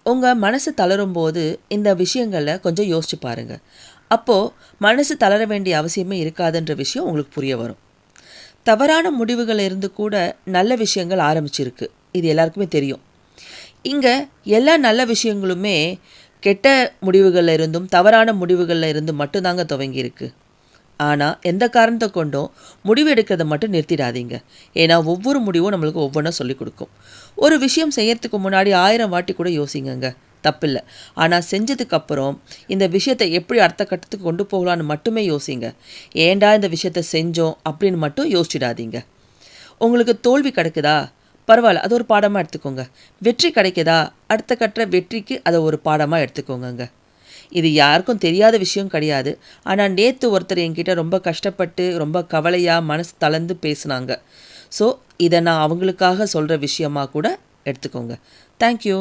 உங்கள் மனசு தளரும்போது இந்த விஷயங்களை கொஞ்சம் யோசிச்சு பாருங்கள். அப்போது மனசு தளர வேண்டிய அவசியமே இருக்காதுன்ற விஷயம் உங்களுக்கு புரிய வரும். தவறான முடிவுகள் இருந்து கூட நல்ல விஷயங்கள் ஆரம்பிச்சிருக்கு, இது எல்லாருக்குமே தெரியும். இங்கே எல்லா நல்ல விஷயங்களுமே கெட்ட முடிவுகளில் இருந்தும் தவறான முடிவுகளில் இருந்து மட்டும்தாங்க துவங்கியிருக்கு. ஆனால் எந்த காரணத்தை கொண்டும் முடிவு எடுக்கிறத மட்டும் நிறுத்திடாதீங்க. ஏன்னா ஒவ்வொரு முடிவும் நம்மளுக்கு ஒவ்வொன்றா சொல்லிக் கொடுக்கும். ஒரு விஷயம் செய்யறதுக்கு முன்னாடி 1000 வாட்டி கூட யோசிங்கங்க, தப்பில்லை. ஆனால் செஞ்சதுக்கப்புறம் இந்த விஷயத்தை எப்படி அடுத்த கட்டத்துக்கு கொண்டு போகலான்னு மட்டுமே யோசிங்க. ஏண்டா இந்த விஷயத்தை செஞ்சோம் அப்படின்னு மட்டும் யோசிச்சிடாதீங்க. உங்களுக்கு தோல்வி கிடைக்குதா, பரவாயில்ல, அது ஒரு பாடமாக எடுத்துக்கோங்க. வெற்றி கிடைக்குதா, அடுத்த கட்ட வெற்றிக்கு அதை ஒரு பாடமாக எடுத்துக்கோங்க. இது யாருக்கும் தெரியாத விஷயம் கிடையாது. ஆனால் நேற்று ஒருத்தர் என்கிட்ட ரொம்ப கஷ்டப்பட்டு ரொம்ப கவலையாக மனசு தளர்ந்து பேசுனாங்க. ஸோ இதை நான் அவங்களுக்காக சொல்கிற விஷயமாக கூட எடுத்துக்கோங்க. தேங்க்யூ.